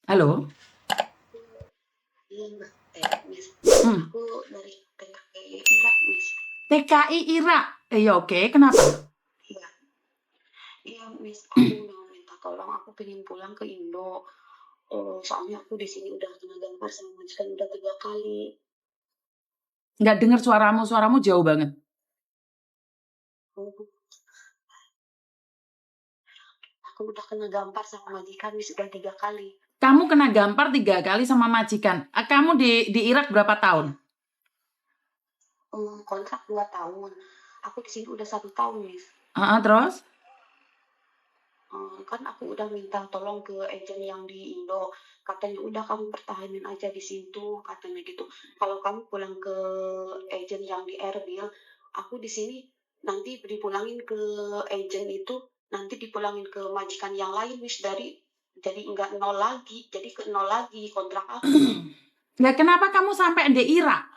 Halo? Iya Mbak, Miss. Hmm. Aku dari TKI Irak, Miss. TKI Irak. Ya oke, kenapa? Iya, iya Miss. Aku mau minta tolong. Aku pengen pulang ke Indo. Soalnya aku di sini udah kena gampar sama majikan udah 3 kali. Nggak dengar suaramu jauh banget. Aku, aku udah kena gampar sama majikan Miss udah 3 kali. Kamu kena gampar 3 kali sama majikan. Kamu di Irak berapa tahun? Iya, kontrak 2 tahun. Aku di sini udah 1 tahun Miss. Terus? Kan aku udah minta tolong ke agent yang di Indo, katanya udah kamu pertahanin aja di situ, katanya gitu. Kalau kamu pulang ke agent yang di Erbil, aku di sini nanti dipulangin ke agent itu, nanti dipulangin ke majikan yang lain, wis jadi enggak nol lagi, jadi ke nol lagi kontrak aku. Nah, kenapa kamu sampai di Irak?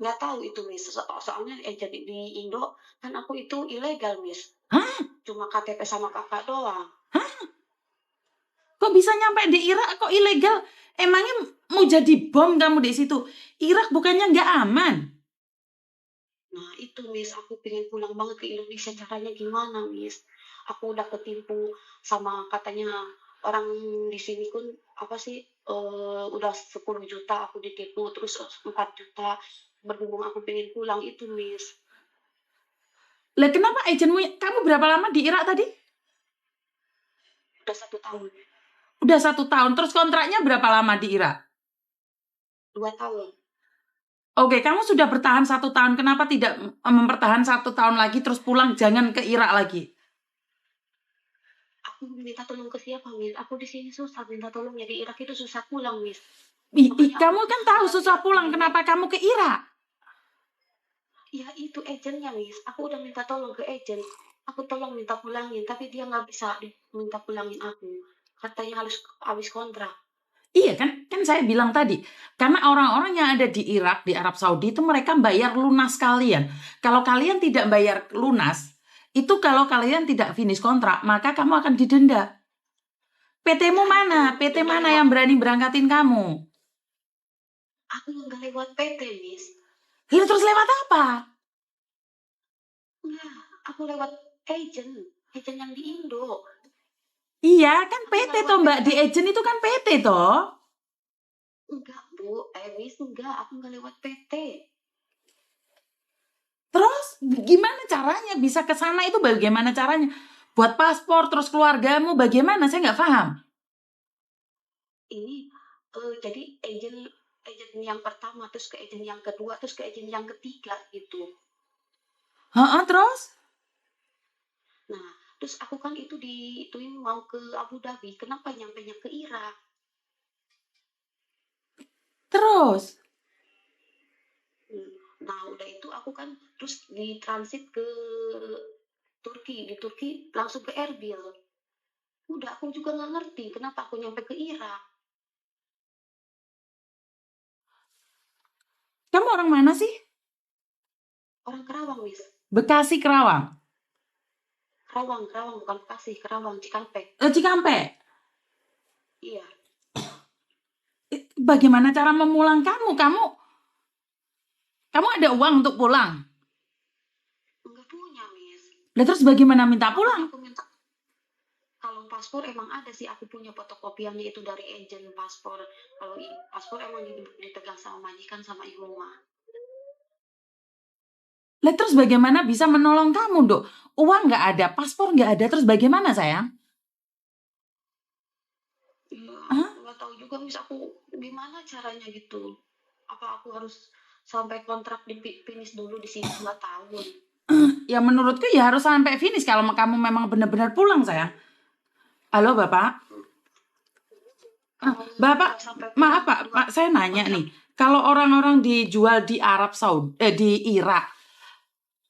Nggak tahu itu Miss, soalnya agent di Indo kan aku itu ilegal Miss, Hah? cuma KTP sama kakak doang. Hah? Kok bisa nyampe di Irak? Kok ilegal? Emangnya mau jadi bom kamu di situ? Irak bukannya nggak aman? Nah itu Miss, aku pengen pulang banget ke Indonesia, caranya gimana Miss? Aku udah ketipu sama katanya orang di sini pun apa sih, udah 10 juta aku ditipu, terus 4 juta berhubung aku pengen pulang itu Miss. Lah kenapa agentmu? Kamu berapa lama di Irak tadi? Udah 1 tahun, Udah 1 tahun. Terus kontraknya berapa lama di Irak? 2 tahun. Oke, kamu sudah bertahan 1 tahun. Kenapa tidak mempertahan 1 tahun lagi terus pulang? Jangan ke Irak lagi. Aku minta tolong ke siapa Miss? Aku di sini susah minta tolong, di Irak itu susah pulang Miss. Makanya aku Kamu kan tahu udah susah bilang ke pulang. Kenapa kamu ke Irak? ya itu agentnya Miss, aku udah minta tolong ke agent, aku tolong minta pulangin tapi dia nggak bisa minta pulangin aku, katanya harus habis kontrak. Iya kan, kan saya bilang tadi, karena orang-orang yang ada di Irak, di Arab Saudi itu mereka bayar lunas kalian. Kalau kalian tidak bayar lunas, itu kalau kalian tidak finish kontrak, maka kamu akan didenda. PT-mu Enggak, mana? PT enggak mana lewat, yang berani berangkatin kamu? aku enggak lewat PT Miss. Lalu terus lewat apa? Enggak, aku lewat agent, agent yang di Indo. Iya, kan Aku PT nggak lewat toh Mbak, PT. di agent itu kan PT toh. Enggak Bu, Miss, enggak, aku enggak lewat PT. Terus gimana caranya bisa ke sana itu bagaimana caranya? Buat paspor terus keluargamu bagaimana? Saya nggak paham. Ini jadi agent, agent yang pertama terus ke agent yang kedua terus ke agent yang ketiga gitu. Terus? Nah, terus aku kan itu diituin mau ke Abu Dhabi, kenapa nyampenya ke Irak? Terus? Nah, udah itu aku kan terus ditransit ke Turki, di Turki langsung ke Erbil. Udah aku juga nggak ngerti kenapa aku nyampe ke Irak. Kamu orang mana sih? Orang Kerawang, Wis. Bekasi Kerawang. Kerawang, Kerawang bukan Bekasi, Kerawang, Cikampek. Cikampek. Iya, Bagaimana cara memulang kamu? Kamu ada uang untuk pulang. nggak punya, Miss. Lah terus bagaimana minta Makanya pulang? aku minta kalau paspor emang ada sih, aku punya fotokopiannya itu dari agent paspor. Kalau paspor emang dipegang sama majikan sama ibu rumah. Lah terus bagaimana bisa menolong kamu, Dok? Uang nggak ada, paspor nggak ada, terus bagaimana sayang? Iya, Hah? nggak tahu juga Miss, aku gimana caranya gitu. Apa aku harus sampai kontrak di finish dulu di sini 2 tahun? Ya menurutku ya harus sampai finish kalau kamu memang benar-benar pulang sayang. Halo Bapak? Kalau Bapak, udah sampai maaf pulang Pak, saya nanya kontrak nih. Kalau orang-orang dijual di Arab Saudi, di Irak,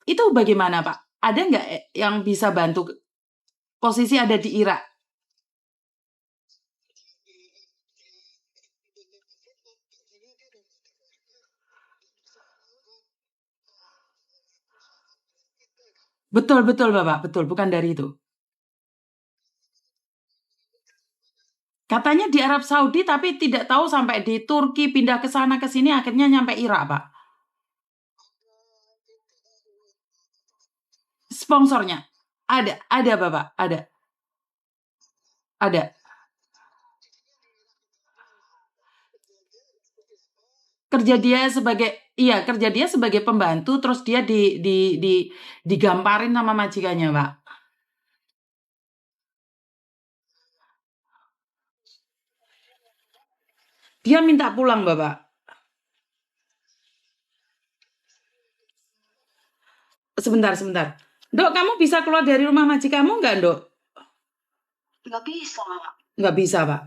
itu bagaimana Pak? Ada nggak yang bisa bantu posisi ada di Irak? Betul, betul Bapak, betul. Bukan dari itu. Katanya di Arab Saudi, tapi tidak tahu sampai di Turki, pindah ke sana ke sini, akhirnya nyampe Irak, Pak. Sponsornya ada Bapak, ada. Kerja dia sebagai pembantu, terus dia digamparin sama majikannya, Pak. Dia minta pulang, Bapak. Sebentar. Dok, kamu bisa keluar dari rumah majikanmu nggak, Dok? Nggak bisa. Nggak bisa, Pak.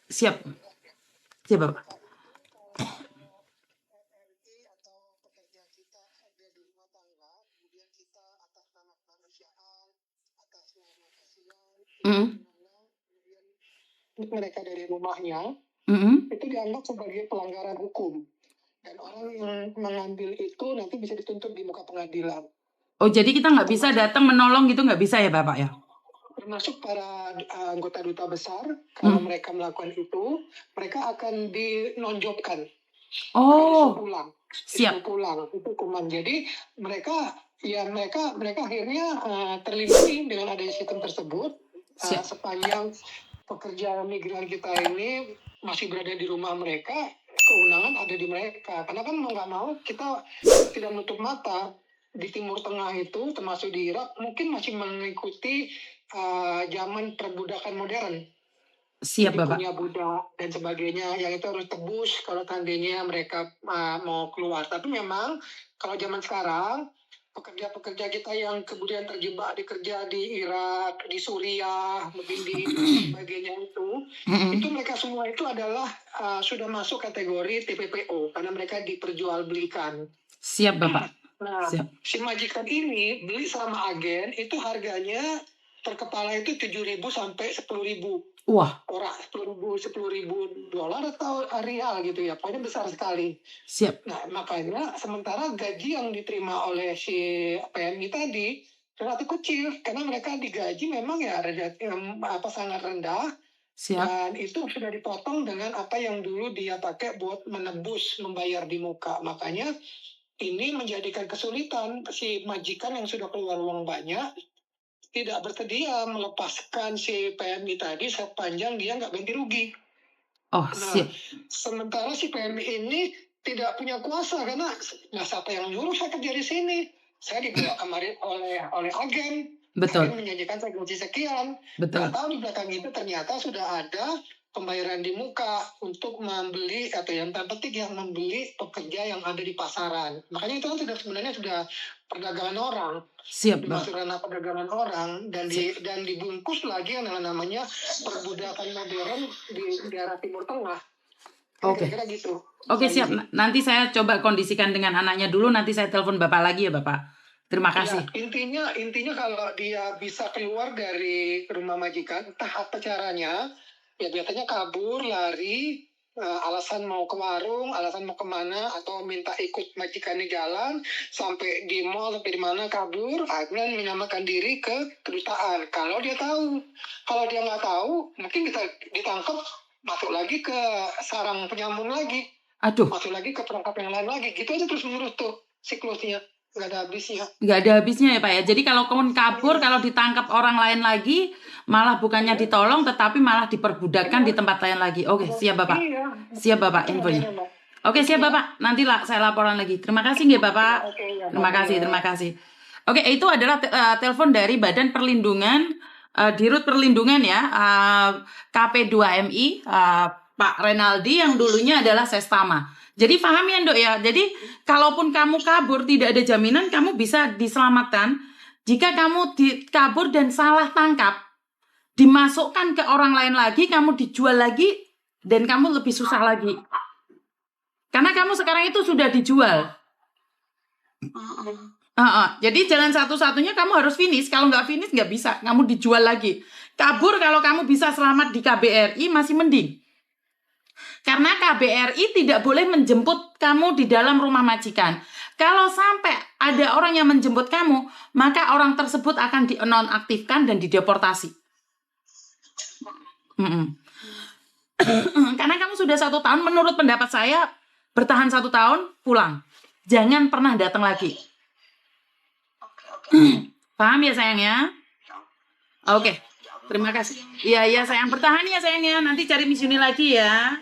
Siap, Bapak. Mereka dari rumahnya itu dianggap sebagai pelanggaran hukum, dan orang yang mengambil itu nanti bisa dituntut di muka pengadilan. Oh, jadi kita nggak bisa datang menolong gitu, nggak bisa ya Bapak ya? Termasuk para anggota duta besar, kalau mereka melakukan itu, mereka akan dinonjobkan. Oh, pulang. siap. Pulang itu hukuman. Jadi mereka akhirnya terlibat dengan adanya sistem tersebut. Sepanjang pekerja migran kita ini masih berada di rumah mereka, kewenangan ada di mereka. Karena kan mau nggak mau kita tidak menutup mata, di Timur Tengah itu termasuk di Irak mungkin masih mengikuti zaman perbudakan modern. Siap, jadi Bapak. punya budak dan sebagainya, yang itu harus tebus kalau tandanya mereka mau keluar. Tapi memang kalau zaman sekarang, pekerja-pekerja kita yang kemudian terjebak kerja di Irak, di Suriah, di sebagainya itu mereka semua itu adalah sudah masuk kategori TPPO karena mereka diperjualbelikan. Siap, Bapak. Nah, si majikan ini beli sama agen itu harganya per kepala itu 7.000 sampai 10.000. Wah. Orang $10.000 atau rial gitu ya, pokoknya besar sekali. Siap. Nah, makanya sementara gaji yang diterima oleh si PMI tadi relatif kecil karena mereka digaji memang ya sangat rendah. Siap. Dan itu sudah dipotong dengan apa yang dulu dia pakai buat menebus membayar di muka. Makanya ini menjadikan kesulitan si majikan yang sudah keluar uang banyak tidak bersedia melepaskan si PMI tadi sepanjang dia nggak ganti rugi. Oh, siap. Sementara si PMI ini tidak punya kuasa karena siapa yang nyuruh saya kerja di sini? Saya dibawa kemarin oleh agen. Betul. Agen menjanjikan saya gaji sekian. Betul. Nggak tahu di belakang itu ternyata sudah ada pembayaran di muka untuk membeli atau yang terpenting yang membeli pekerja yang ada di pasaran. Makanya itu kan sebenarnya sudah perdagangan orang. Siap, dimasuk ranah perdagangan orang dan dibungkus lagi yang namanya perbudakan modern di daerah Timur Tengah. Oke. Kira-kira gitu. Oke, siap. Nanti saya coba kondisikan dengan anaknya dulu, nanti saya telepon Bapak lagi ya, Bapak. Terima kasih. Ya, intinya kalau dia bisa keluar dari rumah majikan, entah apa caranya, ya biasanya kabur, lari, alasan mau ke warung, alasan mau kemana, atau minta ikut majikannya jalan, sampai di mall, sampai di mana kabur, akhirnya menyamakan diri ke kedutaan. Kalau dia tahu, kalau dia nggak tahu, mungkin bisa ditangkap, masuk lagi ke sarang penyamun lagi. Aduh. Masuk lagi ke perangkap yang lain lagi. Gitu aja terus menerus tuh siklusnya. Nggak ada habisnya. Nggak ada habisnya ya Pak ya. Jadi kalau kamu kabur, kalau ditangkap orang lain lagi, malah bukannya ditolong, tetapi malah diperbudakkan di tempat lain lagi. Oke, siap Bapak. Siap Bapak infonya. Oke, siap Bapak. Nanti saya laporan lagi. Terima kasih nggih Bapak. Terima kasih. Oke, itu adalah telepon dari Badan Perlindungan, Dirut Perlindungan ya, KP2MI, Pak Renaldi yang dulunya adalah Sestama. Jadi paham ya Dok ya. Jadi kalaupun kamu kabur tidak ada jaminan kamu bisa diselamatkan. Jika kamu kabur dan salah tangkap, dimasukkan ke orang lain lagi, kamu dijual lagi dan kamu lebih susah lagi. Karena kamu sekarang itu sudah dijual. Jadi jalan satu-satunya kamu harus finish. Kalau nggak finish nggak bisa. Kamu dijual lagi. Kabur kalau kamu bisa selamat di KBRI masih mending. Karena KBRI tidak boleh menjemput kamu di dalam rumah majikan. Kalau sampai ada orang yang menjemput kamu, maka orang tersebut akan dinonaktifkan dan dideportasi. Mm-mm. Karena kamu sudah 1 tahun, menurut pendapat saya, bertahan 1 tahun, pulang. Jangan pernah datang lagi. Oke. Paham ya sayangnya? Oke, terima kasih. Iya sayang, bertahan ya sayangnya. Nanti cari Miss Yuni lagi ya.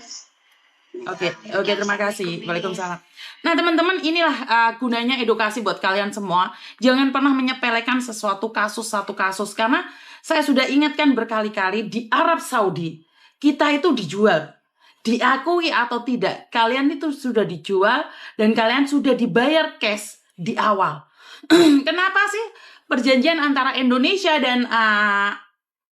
Oke, terima kasih. Waalaikumsalam. Nah teman-teman, inilah gunanya edukasi buat kalian semua. Jangan pernah menyepelekan satu kasus, karena saya sudah ingatkan berkali-kali di Arab Saudi, kita itu dijual. Diakui atau tidak, kalian itu sudah dijual dan kalian sudah dibayar cash di awal. Kenapa sih perjanjian antara Indonesia dan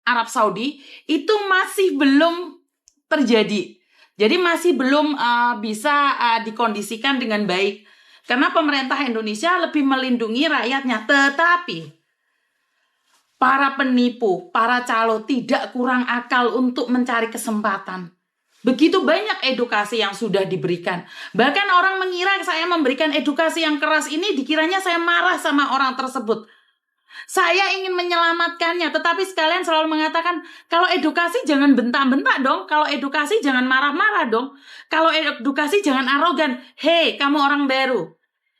Arab Saudi itu masih belum terjadi? Jadi masih belum bisa dikondisikan dengan baik. Karena pemerintah Indonesia lebih melindungi rakyatnya. Tetapi para penipu, para calo tidak kurang akal untuk mencari kesempatan. Begitu banyak edukasi yang sudah diberikan. Bahkan orang mengira saya memberikan edukasi yang keras ini, dikiranya saya marah sama orang tersebut. Saya ingin menyelamatkannya, tetapi sekalian selalu mengatakan, kalau edukasi jangan bentak-bentak dong, kalau edukasi jangan marah-marah dong, kalau edukasi jangan arogan. Hei, kamu orang baru.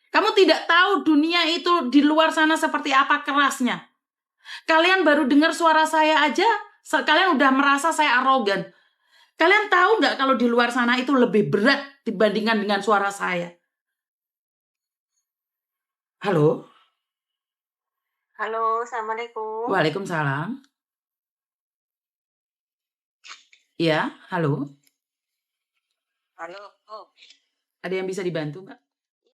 Kamu tidak tahu dunia itu di luar sana seperti apa kerasnya. Kalian baru dengar suara saya aja, kalian udah merasa saya arogan. Kalian tahu nggak kalau di luar sana itu lebih berat dibandingkan dengan suara saya? Halo? Halo, Assalamualaikum. Waalaikumsalam. Ya, halo? Halo. Oh. Ada yang bisa dibantu, Mbak?